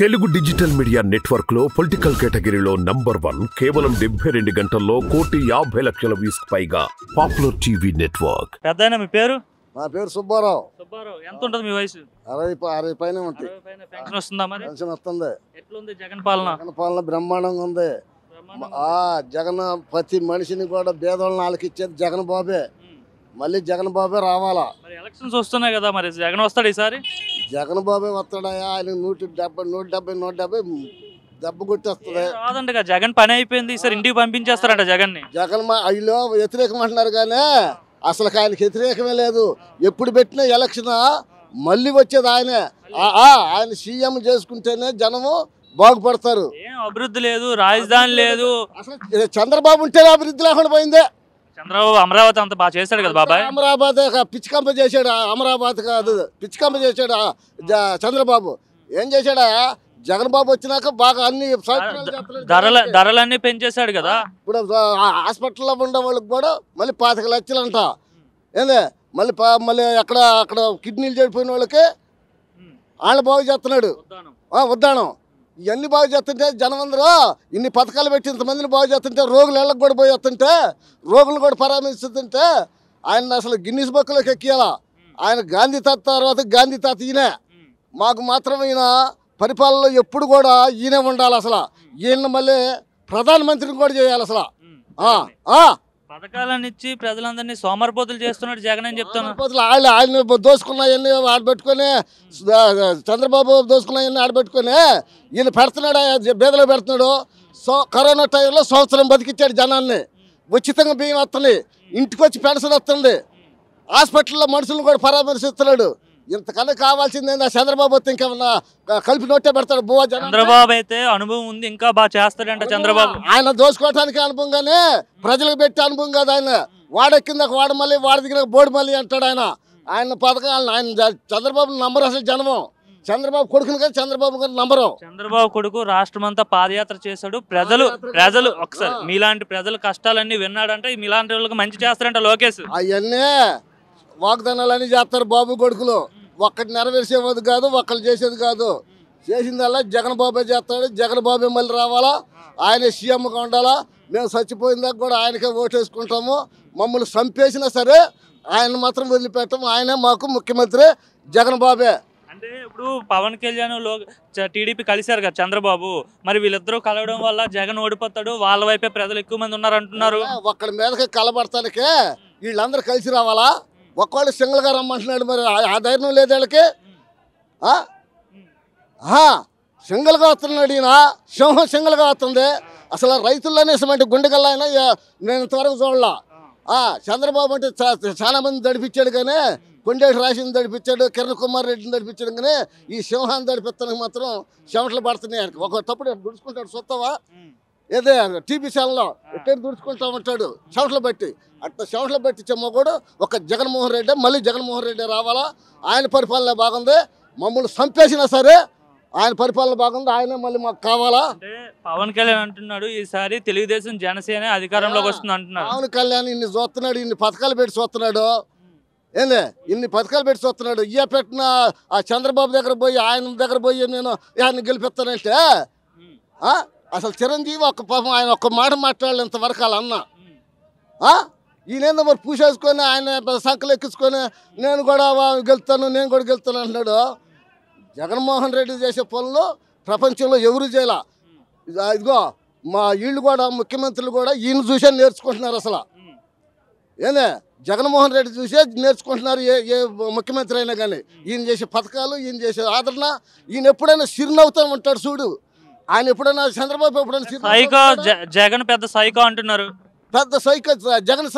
Telugu digital media network లో political కేటగిరీలో number 1 కేవలం 72 గంటల్లో 1,50,00,000 వ్యూస్ పైగా పాపులర్ టీవీ నెట్వర్క్. పెద్దయినా మీ పేరు? నా పేరు సుబ్బారావు. ఎంత ఉంటుంది మీ వయసు? 60 పైన ఉంటుంది. పెన్షన్ వస్తుందా మరి? పెన్షన్ వస్తుంది. ఎట్లుంది జగన్ పాలన? జగన్ పాలన బ్రహ్మాండంగా ఉంది. జగన్ ప్రతి మనిషిని కూడా భేదాలను ఆలకిచ్చేది జగన్ బాబే. మళ్ళీ జగన్ బాబే రావాలా. మరి ఎలక్షన్స్ వస్తున్నాయి కదా, మరి జగన్ వస్తాడు ఈసారి? జగన్ బాబే వస్తాడయా. ఆయన 170 దెబ్బ కొట్టేస్తుంది. రాదండి, జగన్ పని అయిపోయింది, ఈసారి ఇంటికి పంపించేస్తారంట జగన్ ని. జగన్ అయ్యో వ్యతిరేకం అంటున్నారు కానీ అసలు ఆయనకి వ్యతిరేకమే లేదు. ఎప్పుడు పెట్టిన ఎలక్షన్ మళ్ళీ వచ్చేది ఆయనే. ఆయన సీఎం చేసుకుంటేనే జనము బాగుపడతారు. ఏం అభివృద్ధి లేదు, రాజధాని లేదు. అసలు చంద్రబాబు ఉంటేనే అభివృద్ధి లేకుండా పోయిందే. చంద్రబాబు అమరావతి అంత బాగా చేశాడు కదా బాబాయ్. అమరావతి పిచ్చికంప చేశాడు. అమరావతి కాదు, పిచ్చికంప చేశాడు చంద్రబాబు. ఏం చేశాడా? జగన్ బాబు వచ్చినాక బాగా అన్ని ధరలన్నీ పెంచేశాడు కదా. ఇప్పుడు హాస్పిటల్లో ఉండే వాళ్ళకి కూడా మళ్ళీ 25 లక్షలు అంట. ఏందే మళ్ళీ అక్కడ కిడ్నీలు చెడిపోయిన వాళ్ళకి వాళ్ళు బాగు చేస్తున్నాడు. ఉద్దానం ఇవన్నీ బాగు చేస్తుంటే జనం అందరూ ఇన్ని పథకాలు పెట్టి ఇంతమందిని బాగు చేస్తుంటే రోగులు ఇళ్ళకి కూడా పోయి వస్తుంటే రోగులు కూడా పరామర్శిస్తుంటే ఆయన అసలు గిన్నీస్ బుక్లోకి ఎక్కియాలా. ఆయన గాంధీ తాత తర్వాత గాంధీ తాత ఈయనే. మాకు మాత్రం ఈయన పరిపాలనలో ఎప్పుడు కూడా ఈయనే ఉండాలి. అసలు ఈయన మళ్ళీ ప్రధానమంత్రిని కూడా చేయాలి. అసలు పథకాలను ఇచ్చి ప్రజలందరినీ సోమరిపోతులు చేస్తున్నాడు జగన్ అని చెప్తాను. ఆయన దోసుకున్నాయన్నీ ఆడబెట్టుకొని చంద్రబాబు దోసుకున్నాయన్నీ ఆడబెట్టుకొని ఈయన పెడుతున్నాడు, బేదలో పెడుతున్నాడు. కరోనా టైంలో సంవత్సరం బతికిచ్చాడు జనాన్ని. ఉచితంగా బియ్యం వస్తుంది, ఇంటికి వచ్చి పెన్షన్ వస్తుంది, హాస్పిటల్లో మనుషులను కూడా పరామర్శిస్తున్నాడు. ఇంతకన్నా కావాల్సింది చంద్రబాబు వస్తే ఇంకేమన్నా కలిపి నోటే పెడతాడు. చంద్రబాబు అయితే అనుభవం ఉంది, ఇంకా బాగా చేస్తాడంట చంద్రబాబు. ఆయన దోసుకోవటానికి అనుభవం కానీ ప్రజలకు పెట్టే అనుభవం కాదు. ఆయన వాడెక్కిందాక వాడ మళ్ళీ వాడ దిగిన బోర్డు మళ్ళీ అంటాడు. ఆయన పథకాలను ఆయన చంద్రబాబు నంబరు. అసలు జనము చంద్రబాబు కొడుకుని కానీ చంద్రబాబు గారు నంబరు. చంద్రబాబు కొడుకు రాష్ట్రం అంతా పాదయాత్ర చేశాడు. ప్రజలు ఒకసారి మీలాంటి ప్రజల కష్టాలన్నీ విన్నాడంటే మీలాంటి వాళ్ళకి మంచి చేస్తారంట లోకేష్. అవన్నీ వాగ్దానాలన్నీ చేస్తారు బాబు కొడుకులు. ఒక్కటి నెరవేర్చేది కాదు, ఒక్కళ్ళు చేసేది కాదు. చేసిందల్లా జగన్ బాబే చేస్తాడు. జగన్ బాబే మళ్ళీ రావాలా. ఆయనే సీఎంగా ఉండాలా. మేము చచ్చిపోయిన దాకా కూడా ఆయనకే ఓటేసుకుంటాము. మమ్మల్ని చంపేసినా సరే ఆయన మాత్రం వదిలిపెట్టము. ఆయనే మాకు ముఖ్యమంత్రి జగన్ బాబే. అంటే ఇప్పుడు పవన్ కళ్యాణ్ టీడీపీ కలిశారు కదా చంద్రబాబు, మరి వీళ్ళిద్దరూ కలవడం వల్ల జగన్ ఓడిపోతాడు, వాళ్ళ వైపే ప్రజలు ఎక్కువ మంది ఉన్నారు అంటున్నారు. ఒక్కడి మీదకి కలబడతానికే వీళ్ళందరూ కలిసి రావాలా. ఒక్కళ్ళు సింగిల్గా రమ్మంటున్నాడు. మరి ఆ ధైర్యం లేదు వీళ్ళకి. సింగిల్గా వస్తున్నాడు ఈయన. సింహం సింగిల్గా వస్తుంది. అసలు రైతుల్లోనే ఇటువంటి గుండెగల్లా అయినా నేను ఇంతవరకు చూడలా. చంద్రబాబు అంటే చాలా మంది దడిపించాడు కానీ కొండేటి రాశిని దడిపించాడు, కిరణ్ కుమార్ రెడ్డిని దడిపించాడు. కానీ ఈ సింహాన్ని దడిపిస్తానికి మాత్రం చెమటలు పడుతున్నాయి ఆయనకి. ఒక తప్పుడు దుడుచుకుంటాడు. చూస్తావా ఏదే టీవీ ఛానల్లో ఎట్లా దుడుచుకుంటా ఉంటాడు చెమటలు బట్టి. అట్లా చెమటలు బట్టి చెమ్మకూడదు. ఒక జగన్మోహన్ రెడ్డి మళ్ళీ జగన్మోహన్ రెడ్డి రావాలా. ఆయన పరిపాలన బాగుంది. మమ్మల్ని చంపేసినా సరే ఆయన పరిపాలన బాగుంది. ఆయనే మళ్ళీ మాకు కావాలా. పవన్ కళ్యాణ్ అంటున్నాడు ఈసారి తెలుగుదేశం జనసేన అధికారంలోకి వస్తుంది అంటున్నాడు. పవన్ కళ్యాణ్ ఇన్ని చూస్తున్నాడు, ఇన్ని పథకాలు పెట్టి చూస్తున్నాడు. ఏందే ఇన్ని పథకాలు పెట్టి చూస్తున్నాడు. ఇయ్య పెట్టిన ఆ చంద్రబాబు దగ్గర పోయి ఆయన దగ్గర పోయి నేను ఆయన గెలిపిస్తానంటే అసలు చిరంజీవి ఒక్క పాపం ఆయన ఒక్క మాట మాట్లాడాలి ఇంతవరకు వాళ్ళ అన్న. ఈయనేందో మరి పూసేసుకొని ఆయన సంకలు ఎక్కించుకొని నేను కూడా గెలుస్తాను అంటున్నాడు. జగన్మోహన్ రెడ్డి చేసే పనులు ప్రపంచంలో ఎవరు చేయాల. ఇదిగో మా వీళ్ళు కూడా ముఖ్యమంత్రులు కూడా ఈయన చూసే నేర్చుకుంటున్నారు. అసలు ఏందే జగన్మోహన్ రెడ్డి చూసే నేర్చుకుంటున్నారు ఏ ముఖ్యమంత్రి అయినా కానీ. ఈయన చేసే పథకాలు, ఈయన చేసే ఆదరణ. ఈయన ఎప్పుడైనా చిరునవ్వుతూ ఉంటాడు చూడు. ఆయన ఎప్పుడైనా చంద్రబాబు ఎప్పుడైనా జగన్ పెద్ద సైకో అంటున్నారు. పెద్ద సైకో జగన్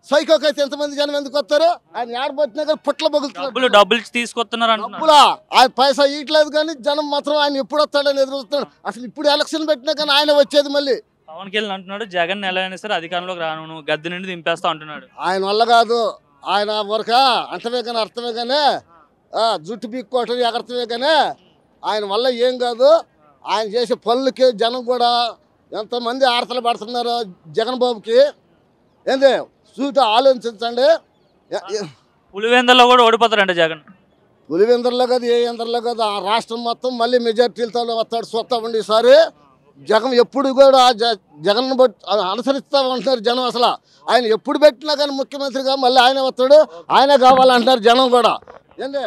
సైకోకి అయితే ఎంతమంది జనం ఎందుకు వస్తారు? ఆయన ఏడబట్టినా కానీ పుట్ల బగులుతున్నారు. డబ్బులు తీసుకొస్తున్నారు. డబ్బులా ఆయన పైసా ఇయట్లేదు కానీ జనం మాత్రం ఆయన ఎప్పుడు వస్తాడని ఎదురుస్తున్నాడు. అసలు ఇప్పుడు ఎలక్షన్ పెట్టినా కానీ ఆయన వచ్చేది మళ్ళీ. పవన్ కళ్యాణ్ అంటున్నాడు జగన్ ఎలా అయినా సరే అధికారంలోకి రాను, గద్దె నుండి దింపేస్తా అంటున్నాడు. ఆయన వల్ల కాదు. ఆయన వరక అంటమే కానీ అర్థమే కానీ జుట్టు పీక్కోవటం ఎగరతమే కానీ ఆయన వల్ల ఏం కాదు. ఆయన చేసే పనులకి జనం కూడా ఎంతమంది ఆడతలు పడుతున్నారు జగన్ బాబుకి. ఏంది చూట ఆలోచించండి. పులివెందుల్లో కూడా ఓడిపోతారంట జగన్. పులివెందుల్లో కాదు ఏ యంత్రంలో కాదు ఆ రాష్ట్రం మొత్తం మళ్ళీ మెజార్టీలతో వస్తాడు చూస్తామండి ఈసారి. జగన్ ఎప్పుడు కూడా జగన్ అనుసరిస్తా ఉంటున్నారు జనం. అసలు ఆయన ఎప్పుడు పెట్టినా కానీ ముఖ్యమంత్రిగా మళ్ళీ ఆయన వస్తాడు, ఆయనే కావాలంటున్నారు జనం కూడా. ఏంది